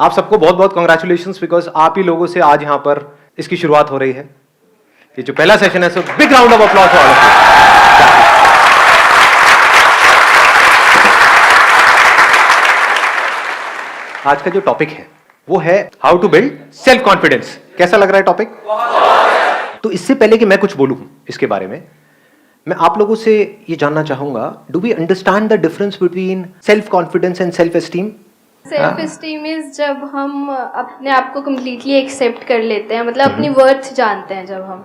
आप सबको बहुत बहुत कॉन्ग्रेचुलेशंस, बिकॉज आप ही लोगों से आज यहां पर इसकी शुरुआत हो रही है। ये जो पहला सेशन है, so big round of applause for all of you. आज का जो टॉपिक है वो है how to build self confidence. कैसा लग रहा है टॉपिक? तो इससे पहले कि मैं कुछ बोलूं इसके बारे में, मैं आप लोगों से ये जानना चाहूंगा, do we understand the difference between self confidence and self esteem? Self esteem is जब हम अपने आप को कम्प्लीटली एक्सेप्ट कर लेते हैं, मतलब अपनी वर्थ जानते हैं जब हम।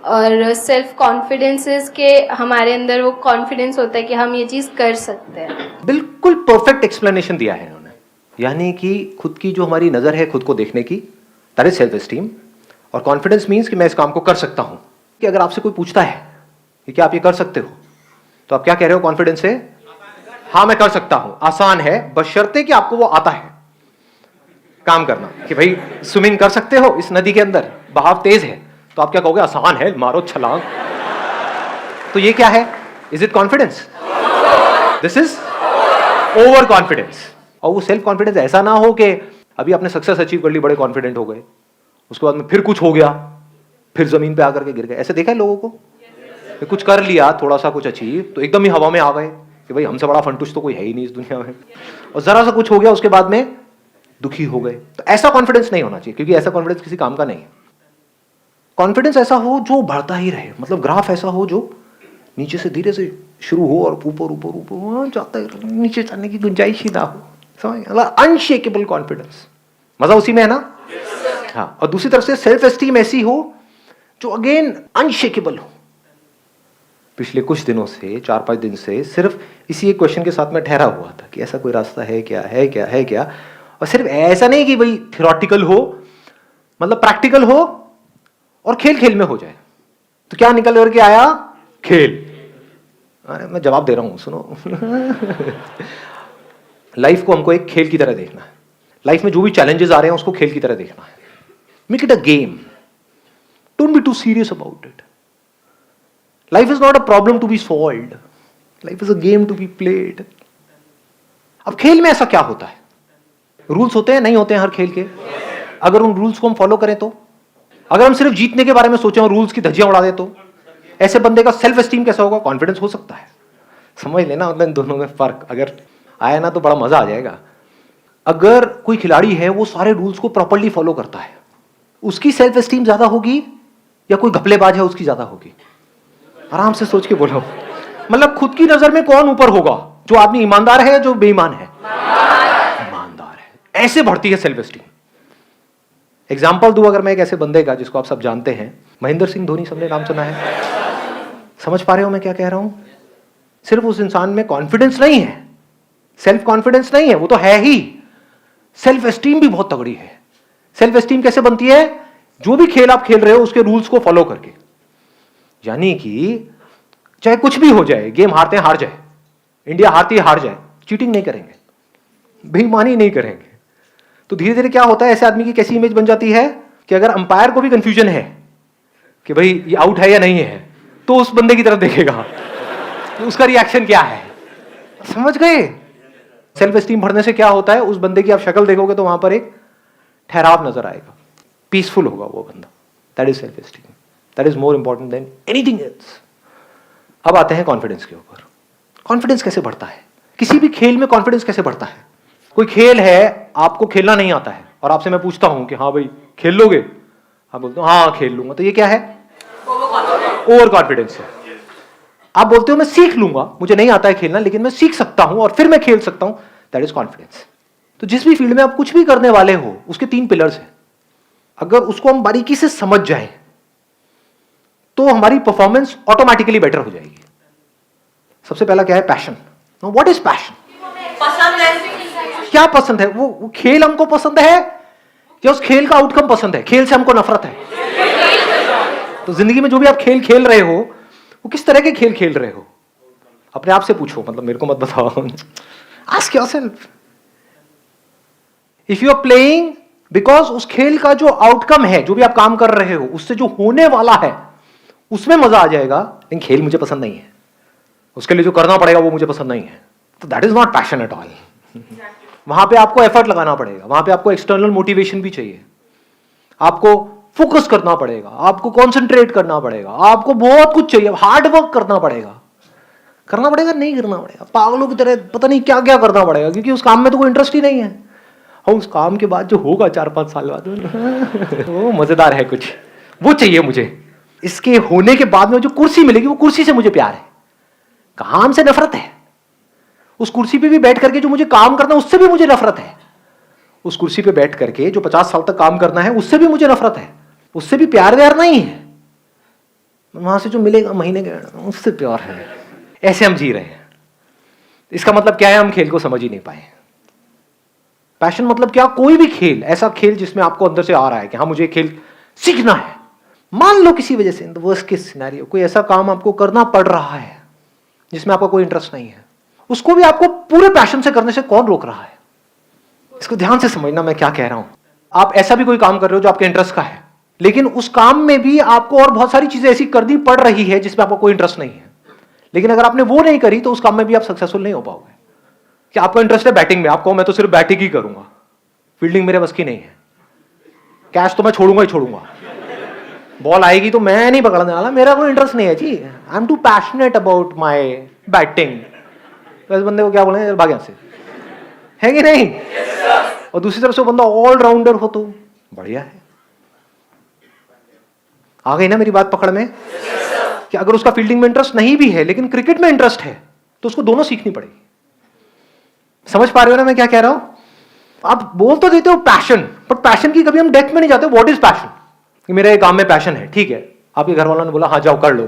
और सेल्फ कॉन्फिडेंस इज के हमारे अंदर वो कॉन्फिडेंस होता है कि हम ये चीज़ कर सकते हैं। बिल्कुल परफेक्ट एक्सप्लेनेशन दिया है इन्होंने। यानी कि खुद की जो हमारी नजर है खुद को देखने की, दैट इज सेल्फ एस्टीम। और कॉन्फिडेंस मीन्स कि मैं इस काम को कर सकता हूं। कि अगर आपसे कोई पूछता है कि क्या आप ये कर सकते हो, तो आप क्या कह रहे हो कॉन्फिडेंस से? हाँ मैं कर सकता हूं, आसान है, बशर्ते कि आपको वो आता है काम करना। कि भाई स्विमिंग कर सकते हो इस नदी के अंदर, बहाव तेज है, तो आप क्या कहोगे? आसान है, मारो छलांग। तो ये क्या है? Is it confidence? This is over confidence. और वो सेल्फ कॉन्फिडेंस ऐसा ना हो कि अभी आपने सक्सेस अचीव कर ली, बड़े कॉन्फिडेंट हो गए, उसके बाद में फिर कुछ हो गया, फिर जमीन पे आकर के गिर गए। ऐसे देखा है लोगों को? कुछ कर लिया, थोड़ा सा कुछ अचीव, तो एकदम ही हवा में आ गए कि भाई हमसे बड़ा फंटूश तो कोई है ही नहीं इस दुनिया में। और जरा सा कुछ हो गया, उसके बाद में दुखी हो गए। तो ऐसा कॉन्फिडेंस नहीं होना चाहिए, क्योंकि ऐसा कॉन्फिडेंस किसी काम का नहीं है। कॉन्फिडेंस ऐसा हो जो बढ़ता ही रहे, मतलब ग्राफ ऐसा हो जो नीचे से धीरे से शुरू हो और ऊपर ऊपर ऊपर जाता है, नीचे जाने की गुंजाइश ही ना हो। समझ? अनशेकेबल कॉन्फिडेंस, मजा उसी में है ना? हाँ। और दूसरी तरफ से सेल्फ एस्टीम ऐसी हो जो अगेन अनशेकेबल हो। पिछले कुछ दिनों से, 4-5 दिन से सिर्फ इसी एक क्वेश्चन के साथ में ठहरा हुआ था कि ऐसा कोई रास्ता है क्या, है क्या, है क्या। और सिर्फ ऐसा नहीं कि भाई थियोरेटिकल हो, मतलब प्रैक्टिकल हो और खेल खेल में हो जाए। तो क्या निकल करके आया? खेल। अरे मैं जवाब दे रहा हूं, सुनो। लाइफ को हमको एक खेल की तरह देखना है। लाइफ में जो भी चैलेंजेस आ रहे हैं उसको खेल की तरह देखना है। Make it a game, don't be too serious about it. Life is not a problem to be solved, life is a game to be played. अब खेल में ऐसा क्या होता है? रूल्स होते हैं, नहीं होते हैं हर खेल के? अगर उन रूल्स को हम फॉलो करें तो, अगर हम सिर्फ जीतने के बारे में सोचें और रूल्स की धज्जियां उड़ा दें, तो ऐसे बंदे का सेल्फ एस्टीम कैसा होगा? कॉन्फिडेंस हो सकता है? समझ लेना, मतलब इन दोनों में फर्क अगर आया ना तो बड़ा मजा आ जाएगा। अगर कोई खिलाड़ी है वो सारे रूल्स को प्रॉपर्ली फॉलो करता है, उसकी सेल्फ एस्टीम ज्यादा होगी या कोई घपलेबाज है उसकी ज्यादा होगी? आराम से सोच के बोलो। मतलब खुद की नजर में कौन ऊपर होगा? जो आदमी ईमानदार है या जो बेईमान है? ईमानदार है। ऐसे बढ़ती है सेल्फ एस्टीम। एग्जाम्पल दूं अगर मैं एक ऐसे बंदे का जिसको आप सब जानते हैं, महेंद्र सिंह धोनी, सबने नाम सुना है? समझ पा रहे हो मैं क्या कह रहा हूं? सिर्फ उस इंसान में कॉन्फिडेंस नहीं है, सेल्फ कॉन्फिडेंस नहीं है, वो तो है ही, सेल्फ एस्टीम भी बहुत तगड़ी है। सेल्फ एस्टीम कैसे बनती है? जो भी खेल आप खेल रहे हो उसके रूल्स को फॉलो करके। यानी कि चाहे कुछ भी हो जाए, गेम हारते हैं हार जाए, इंडिया हारती है हार जाए, चीटिंग नहीं करेंगे, बेईमानी नहीं करेंगे। तो धीरे धीरे क्या होता है, ऐसे आदमी की कैसी इमेज बन जाती है कि अगर अंपायर को भी कंफ्यूजन है कि भाई ये आउट है या नहीं है, तो उस बंदे की तरफ देखेगा तो उसका रिएक्शन क्या है। समझ गए? सेल्फ एस्टीम बढ़ने से क्या होता है, उस बंदे की आप शक्ल देखोगे तो वहां पर एक ठहराव नजर आएगा, पीसफुल होगा वो बंदा। That is self esteem, that is more important than anything else. अब आते हैं कॉन्फिडेंस के ऊपर। कॉन्फिडेंस कैसे बढ़ता है? किसी भी खेल में कॉन्फिडेंस कैसे बढ़ता है? कोई खेल है, आपको खेलना नहीं आता है और आपसे मैं पूछता हूं कि हाँ भाई खेल लोगे? आप बोलते हो हाँ खेल लूंगा, तो ये क्या है? ओवर कॉन्फिडेंस है। आप बोलते हो मैं सीख लूंगा, मुझे नहीं आता है खेलना लेकिन मैं सीख सकता हूं और फिर मैं खेल सकता हूं, दैट इज कॉन्फिडेंस। तो जिस भी फील्ड में आप कुछ भी करने वाले हो, उसके 3 पिलर्स हैं। अगर उसको हम बारीकी से समझ जाएं तो हमारी परफॉर्मेंस ऑटोमेटिकली बेटर हो जाएगी। सबसे पहला क्या है? पैशन। What is passion? पसंद है। क्या पसंद है? वो खेल हमको पसंद है या उस खेल का आउटकम पसंद है? खेल से हमको नफरत है। तो जिंदगी में जो भी आप खेल खेल रहे हो, वो किस तरह के खेल खेल रहे हो? अपने आप से पूछो, मतलब मेरे को मत बताओ। Ask yourself. If you are playing because उस खेल का जो आउटकम है, जो भी आप काम कर रहे हो, उससे जो होने वाला है उसमें मजा आ जाएगा, लेकिन खेल मुझे पसंद नहीं है, उसके लिए जो करना पड़ेगा वो मुझे पसंद नहीं है, तो that is not passion at all. वहां पे आपको एफर्ट लगाना पड़ेगा, वहां पे आपको एक्सटर्नल मोटिवेशन भी चाहिए, आपको फोकस करना पड़ेगा, आपको कॉन्सेंट्रेट करना पड़ेगा, आपको बहुत कुछ चाहिए, हार्ड वर्क करना पड़ेगा नहीं करना पड़ेगा, पागलों की तरह पता नहीं क्या क्या करना पड़ेगा, क्योंकि उस काम में तो कोई इंटरेस्ट ही नहीं है। और उस काम के बाद जो होगा 4-5 साल बाद वो मजेदार है कुछ, वो चाहिए मुझे। इसके होने के बाद में जो कुर्सी मिलेगी, वो कुर्सी से मुझे प्यार है, काम से नफरत है। उस कुर्सी पे भी बैठ करके जो मुझे काम करना है उससे भी मुझे नफरत है। उस कुर्सी पे बैठ करके जो 50 साल तक काम करना है उससे भी मुझे नफरत है, उससे भी प्यार व्यार नहीं है। वहां से जो मिलेगा महीने के उससे प्यार है। ऐसे हम जी रहे हैं। इसका मतलब क्या है? हम खेल को समझ ही नहीं पाए। पैशन मतलब क्या? कोई भी खेल, ऐसा खेल जिसमें आपको अंदर से आ रहा है कि हाँ मुझे खेल सीखना है। मान लो किसी वजह से, in the worst case scenario, कोई ऐसा काम आपको करना पड़ रहा है जिसमें आपका कोई इंटरेस्ट नहीं है, उसको भी आपको पूरे पैशन से करने से कौन रोक रहा है? इसको ध्यान से समझना मैं क्या कह रहा हूं। आप ऐसा भी कोई काम कर रहे हो जो आपके इंटरेस्ट का है, लेकिन उस काम में भी आपको और बहुत सारी चीजें ऐसी करनी पड़ रही है जिसमें आपको कोई इंटरेस्ट नहीं है, लेकिन अगर आपने वो नहीं करी तो उस काम में भी आप सक्सेसफुल नहीं हो पाओगे। कि आपका इंटरेस्ट है बैटिंग में, आप कहो मैं तो सिर्फ बैटिंग ही करूंगा, फील्डिंग मेरे बस की नहीं है, कैच तो मैं छोड़ूंगा ही छोड़ूंगा, बॉल आएगी तो मैं नहीं पकड़ने वाला, मेरा कोई इंटरेस्ट नहीं है जी, I am too passionate about my batting. तो इस बंदे को क्या बोलेंगे? भाग यहां से, है कि नहीं? और दूसरी तरफ से बंदा ऑलराउंडर हो तो बढ़िया है। आ गई ना मेरी बात पकड़ में? कि अगर उसका फील्डिंग में इंटरेस्ट नहीं भी है लेकिन क्रिकेट में इंटरेस्ट है तो उसको दोनों सीखनी पड़ेगी। समझ पा रहे हो ना मैं क्या कह रहा हूं? आप बोल तो देते हो पैशन, बट पैशन की कभी हम डेप्थ में नहीं जाते। What is passion? कि मेरे काम में पैशन है, ठीक है, आपके घर वालों ने बोला हाँ जाओ कर लो,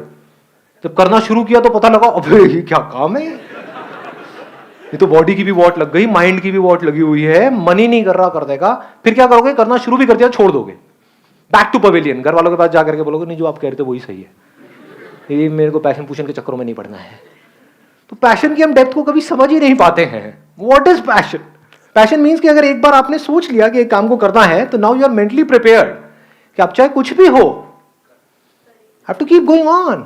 जब करना शुरू किया तो पता लगा अबे ये क्या काम है, ये तो बॉडी की भी वॉट लग गई, माइंड की भी वॉट लगी हुई है, मन ही नहीं कर रहा कर देगा। फिर क्या करोगे? करना शुरू भी कर दिया छोड़ दोगे, बैक टू पवेलियन, घर वालों के पास जाकर के बोलोगे नहीं जो आप कह रहे थे वही सही है, ये मेरे को पैशन पूशन के चक्करों में नहीं पड़ना है। तो पैशन की हम डेप्थ को कभी समझ ही नहीं पाते हैं। What is passion? Passion means कि अगर एक बार आपने सोच लिया कि एक काम को करना है तो now you are mentally prepared कि आप चाहे कुछ भी हो, have to keep going on.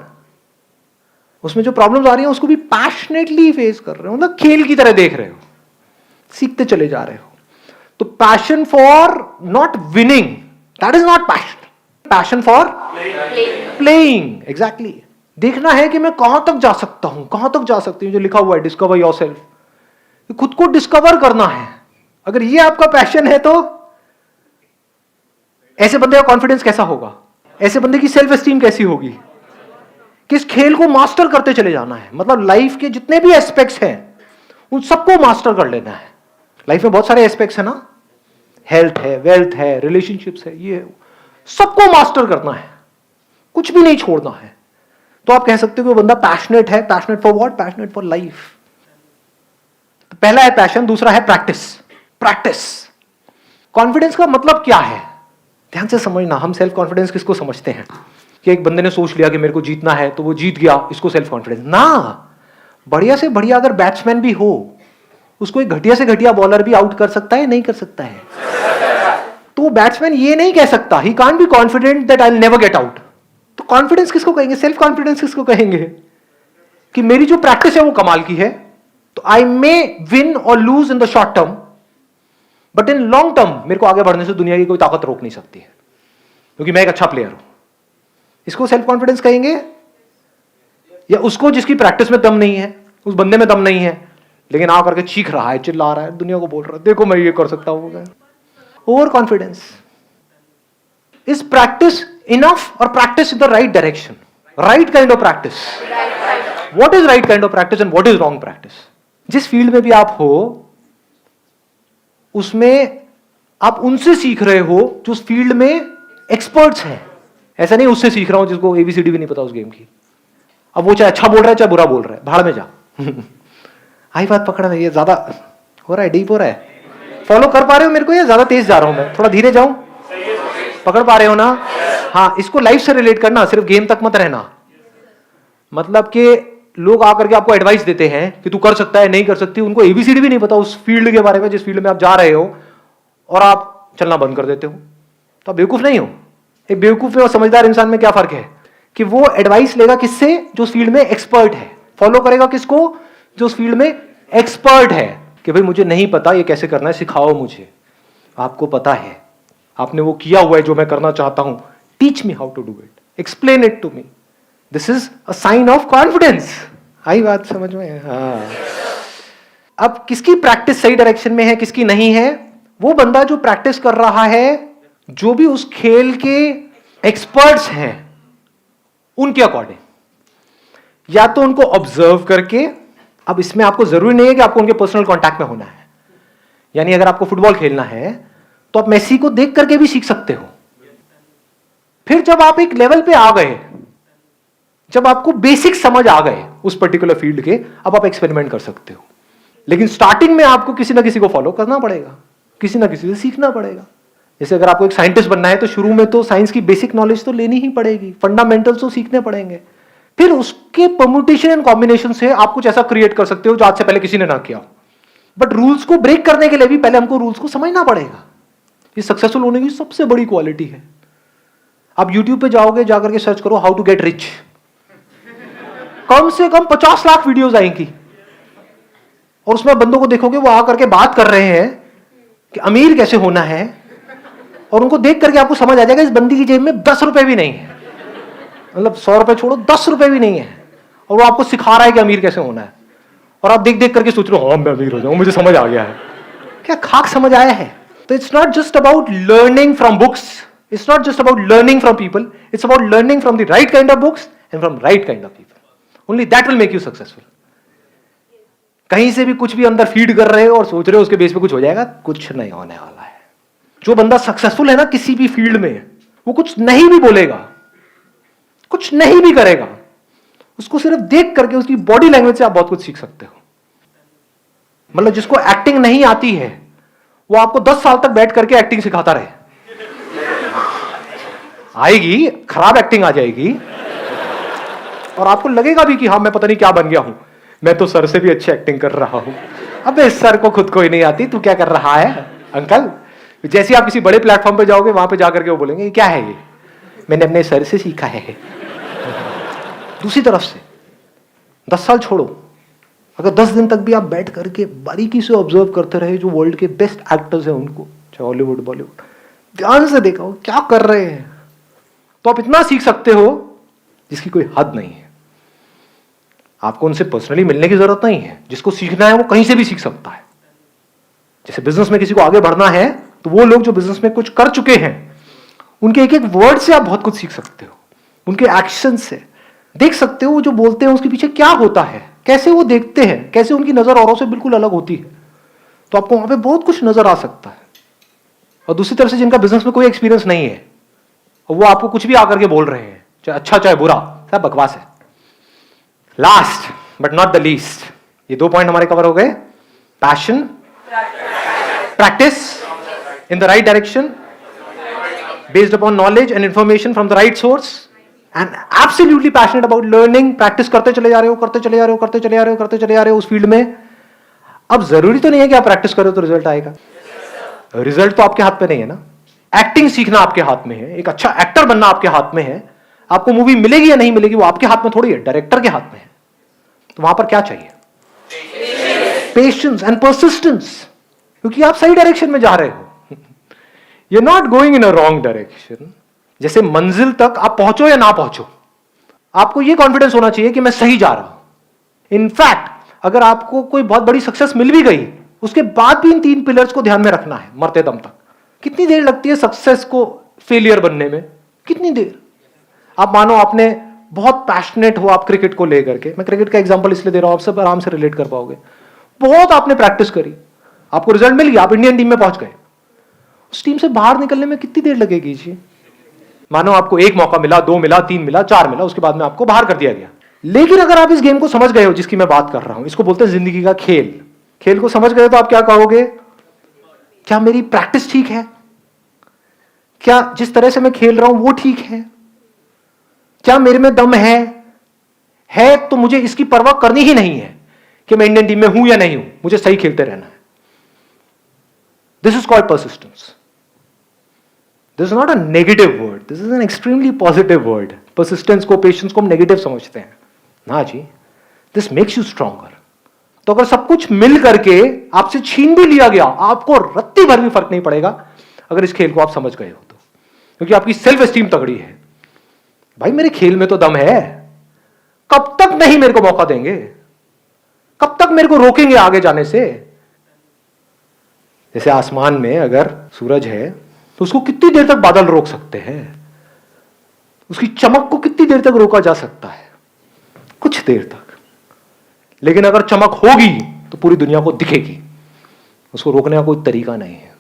उसमें जो प्रॉब्लम्स आ रही हैं उसको भी पैशनेटली फेस कर रहे हो, मतलब खेल की तरह देख रहे हो, सीखते चले जा रहे हो। तो passion for not winning, that is not passion. Passion for playing, exactly. देखना है कि मैं कहां तक जा सकता हूं, कहां तक जा सकती हूं, जो लिखा हुआ है डिस्कवर योरसेल्फ। खुद को डिस्कवर करना है। अगर ये आपका पैशन है तो ऐसे बंदे का कॉन्फिडेंस कैसा होगा? ऐसे बंदे की सेल्फ एस्टीम कैसी होगी? किस खेल को मास्टर करते चले जाना है, मतलब लाइफ के जितने भी एस्पेक्ट्स हैं उन सबको मास्टर कर लेना है। लाइफ में बहुत सारे एस्पेक्ट्स है ना, हेल्थ है, वेल्थ है, रिलेशनशिप्स है, ये सबको मास्टर करना है, कुछ भी नहीं छोड़ना है। तो आप कह सकते हो कि वो बंदा पैशनेट है। Passionate for what? Passionate for life. तो पहला है पैशन, दूसरा है प्रैक्टिस। प्रैक्टिस। कॉन्फिडेंस का मतलब क्या है? ध्यान से समझना। हम सेल्फ कॉन्फिडेंस किसको समझते हैं? कि एक बंदे ने सोच लिया कि मेरे को जीतना है तो वो जीत गया, इसको सेल्फ कॉन्फिडेंस ना। बढ़िया से बढ़िया अगर बैट्समैन भी हो, उसको एक घटिया से घटिया बॉलर भी आउट कर सकता है, नहीं कर सकता है? तो बैट्समैन ये नहीं कह सकता, he can't be confident that I will never get out. तो कॉन्फिडेंस किसको कहेंगे? सेल्फ कॉन्फिडेंस किसको कहेंगे? कि मेरी जो प्रैक्टिस है वो कमाल की है, तो आई मे विन और lose in the short term, but in long term मेरे को आगे बढ़ने से दुनिया की कोई ताकत रोक नहीं सकती है, क्योंकि मैं एक अच्छा प्लेयर हूं। इसको सेल्फ कॉन्फिडेंस कहेंगे? या उसको जिसकी प्रैक्टिस में दम नहीं है, उस बंदे में दम नहीं है, लेकिन आ करके चीख रहा है, चिल्ला रहा है, दुनिया को बोल रहा है देखो मैं ये कर सकता हूं। Over confidence. Is practice enough और practice in the right direction? Right kind of practice. What is right kind of practice and what is wrong practice? जिस फील्ड में भी आप हो उसमें आप उनसे सीख रहे हो जो उस फील्ड में एक्सपर्ट्स हैं। ऐसा नहीं उससे सीख रहा हूं जिसको एबीसीडी भी नहीं पता उस गेम की। अब वो चाहे अच्छा बोल रहा है चाहे बुरा बोल रहा है, भाड़ में जा। आई बात पकड़ में? ये ज्यादा हो रहा है, डीप हो रहा है? फॉलो कर पा रहे हो मेरे को या ज्यादा तेज जा रहा हूं मैं? थोड़ा धीरे जाऊं? पकड़ पा रहे हो ना? हाँ, इसको लाइफ से रिलेट करना, सिर्फ गेम तक मत रहना। मतलब कि लोग आकर के आपको एडवाइस देते हैं कि तू कर सकता है, नहीं कर सकती, उनको एबीसीडी भी नहीं पता उस फील्ड के बारे में जिस फील्ड में आप जा रहे हो, और आप चलना बंद कर देते हो, तो आप बेवकूफ नहीं हो। एक बेवकूफ में और समझदार इंसान में क्या फर्क है? कि वो एडवाइस लेगा किससे? जो उस फील्ड में एक्सपर्ट है। फॉलो करेगा किसको? जो उस फील्ड में एक्सपर्ट है। कि भाई मुझे नहीं पता ये कैसे करना है, सिखाओ मुझे। आपको पता है, आपने वो किया हुआ है जो मैं करना चाहता हूं, teach me how to do it, explain it to me. This is a sign of confidence. आई बात समझ में? हाँ। अब किसकी प्रैक्टिस सही डायरेक्शन में है, किसकी नहीं है? वो बंदा जो प्रैक्टिस कर रहा है, जो भी उस खेल के एक्सपर्ट्स हैं उनके अकॉर्डिंग, या तो उनको ऑब्जर्व करके। अब इसमें आपको जरूरी नहीं है कि आपको उनके पर्सनल कांटेक्ट में होना है। यानी अगर आपको फुटबॉल खेलना है तो आप मेसी को देख करके भी सीख सकते हो। फिर जब आप एक लेवल पे आ गए, जब आपको बेसिक समझ आ गए उस पर्टिकुलर फील्ड के, अब आप एक्सपेरिमेंट कर सकते हो। लेकिन स्टार्टिंग में आपको किसी ना किसी को फॉलो करना पड़ेगा, किसी ना किसी से सीखना पड़ेगा। जैसे अगर आपको एक साइंटिस्ट बनना है तो शुरू में तो साइंस की बेसिक नॉलेज तो लेनी ही पड़ेगी, फंडामेंटल्स तो सीखने पड़ेंगे। फिर उसके परम्यूटेशन एंड कॉम्बिनेशन से आप कुछ ऐसा क्रिएट कर सकते हो जो आज से पहले किसी ने ना किया। बट रूल्स को ब्रेक करने के लिए भी पहले हमको रूल्स को समझना पड़ेगा। ये सक्सेसफुल होने की सबसे बड़ी क्वालिटी है। आप YouTube पे जाओगे, जाकर के सर्च करो हाउ टू गेट रिच, कम से कम 50 लाख वीडियोस आएंगी, और उसमें बंदों को देखोगे वो आकर के बात कर रहे हैं कि अमीर कैसे होना है, और उनको देख करके आपको समझ आ जाएगा इस बंदी की जेब में 10 रुपए भी नहीं है, मतलब 100 रुपए छोड़ो 10 रुपए भी नहीं है, और वो आपको सिखा रहा है कि अमीर कैसे होना है। और आप देख देख करके सोच रहे हो हाँ मैं अमीर हो जाऊं, मुझे समझ आ गया है। क्या खाक समझ आया है? तो it's not just about learning from books, it's not just about learning from people, it's about learning from the right kind of books and from right kind of people. Only that will make you successful. कहीं से भी कुछ भी अंदर feed कर रहे हो और सोच रहे हो उसके बेस पे कुछ हो जाएगा, कुछ नहीं होने वाला है। जो बंदा सक्सेसफुल है ना किसी भी फील्ड में, वो कुछ नहीं भी बोलेगा, कुछ नहीं भी करेगा, उसको सिर्फ देख करके उसकी बॉडी लैंग्वेज से आप बहुत कुछ सीख सकते हो। मतलब जिसको एक्टिंग नहीं आती है वो आपको 10 साल तक बैठ करके एक्टिंग सिखाता रहे, आएगी खराब एक्टिंग आ जाएगी, और आपको लगेगा भी कि हाँ मैं पता नहीं क्या बन गया हूं, मैं तो सर से भी अच्छी एक्टिंग कर रहा हूं। अबे सर को खुद को ही नहीं आती, तू क्या कर रहा है अंकल? जैसे आप किसी बड़े प्लेटफॉर्म पे जाओगे, वहां पे जाकर के वो बोलेंगे क्या है ये, मैंने अपने सर से सीखा है। दूसरी तरफ से 10 साल छोड़ो, अगर 10 दिन तक भी आप बैठ करके बारीकी से ऑब्जर्व करते रहे जो वर्ल्ड के बेस्ट एक्टर्स हैं उनको, चाहे हॉलीवुड बॉलीवुड, ध्यान से देखा हो क्या कर रहे हैं, तो आप इतना सीख सकते हो जिसकी कोई हद नहीं है। आपको उनसे पर्सनली मिलने की जरूरत नहीं है, जिसको सीखना है वो कहीं से भी सीख सकता है। जैसे बिजनेस में किसी को आगे बढ़ना है तो वो लोग जो बिजनेस में कुछ कर चुके हैं उनके एक एक वर्ड से आप बहुत कुछ सीख सकते हो, उनके एक्शन से देख सकते हो वो जो बोलते हैं उसके पीछे क्या होता है, कैसे वो देखते हैं, कैसे उनकी नजर औरों से बिल्कुल अलग होती है। तो आपको वहां पे बहुत कुछ नजर आ सकता है। और दूसरी तरफ से जिनका बिजनेस में कोई एक्सपीरियंस नहीं है और वो आपको कुछ भी आकर के बोल रहे हैं, चाहे अच्छा चाहे बुरा, सब बकवास है। Last but not the least, ये 2 पॉइंट हमारे कवर हो गए। Passion, practice in the right direction based upon knowledge and information from the right source, and absolutely passionate about learning. Practice करते चले जा रहे हो, करते चले जा रहे हो, करते चले जा रहे हो, करते चले जा रहे हो उस फील्ड में। अब जरूरी तो नहीं है कि आप प्रैक्टिस करो तो रिजल्ट आएगा, रिजल्ट तो आपके हाथ पे नहीं है ना। एक्टिंग सीखना आपके हाथ में है, एक अच्छा एक्टर बनना आपके हाथ में है। आपको मूवी मिलेगी या नहीं मिलेगी वो आपके हाथ में थोड़ी है, डायरेक्टर के हाथ में है। तो वहां पर क्या चाहिए? पेशेंस एंड परसिस्टेंस, क्योंकि आप सही डायरेक्शन में जा रहे हो। You are not going in a wrong direction. जैसे मंजिल तक आप पहुंचो या ना पहुंचो, आपको यह कॉन्फिडेंस होना चाहिए कि मैं सही जा रहा हूं। इनफैक्ट अगर आपको कोई बहुत बड़ी सक्सेस मिल भी गई, उसके बाद भी इन 3 पिलर्स को ध्यान में रखना है मरते दम तक। कितनी देर लगती है सक्सेस को फेलियर बनने में? कितनी देर? आप मानो आपने बहुत पैशनेट हो आप क्रिकेट को लेकर के, मैं क्रिकेट का एग्जांपल इसलिए दे रहा हूं, आप सब आराम से रिलेट कर पाओगे। बहुत आपने प्रैक्टिस करी, आपको रिजल्ट मिल गया, आप इंडियन टीम में पहुंच गए। उस टीम से बाहर निकलने में कितनी देर लगेगी जी? मानो आपको 1 मौका मिला, 2 मिला, 3 मिला, 4 मिला, उसके बाद में आपको बाहर कर दिया गया। लेकिन अगर आप इस गेम को समझ गए हो जिसकी मैं बात कर रहा हूं, इसको बोलते हैं जिंदगी का खेल। खेल को समझ गए तो आप क्या कहोगे? क्या मेरी प्रैक्टिस ठीक है? क्या जिस तरह से मैं खेल रहा हूं वो ठीक है? क्या मेरे में दम है तो मुझे इसकी परवाह करनी ही नहीं है कि मैं इंडियन टीम में हूं या नहीं हूं, मुझे सही खेलते रहना है। This is called persistence. This is not a negative word, this is an extremely positive word. Persistence को, पेशेंस को हम नेगेटिव समझते हैं ना जी। This makes you stronger. तो अगर सब कुछ मिल करके आपसे छीन भी लिया गया, आपको रत्ती भर भी फर्क नहीं पड़ेगा, अगर इस खेल को आप समझ गए हो तो, क्योंकि आपकी सेल्फ एस्टीम तगड़ी है। भाई मेरे खेल में तो दम है, कब तक नहीं मेरे को मौका देंगे, कब तक मेरे को रोकेंगे आगे जाने से। जैसे आसमान में अगर सूरज है तो उसको कितनी देर तक बादल रोक सकते हैं, उसकी चमक को कितनी देर तक रोका जा सकता है, कुछ देर तक। लेकिन अगर चमक होगी तो पूरी दुनिया को दिखेगी, उसको रोकने का कोई तरीका नहीं है।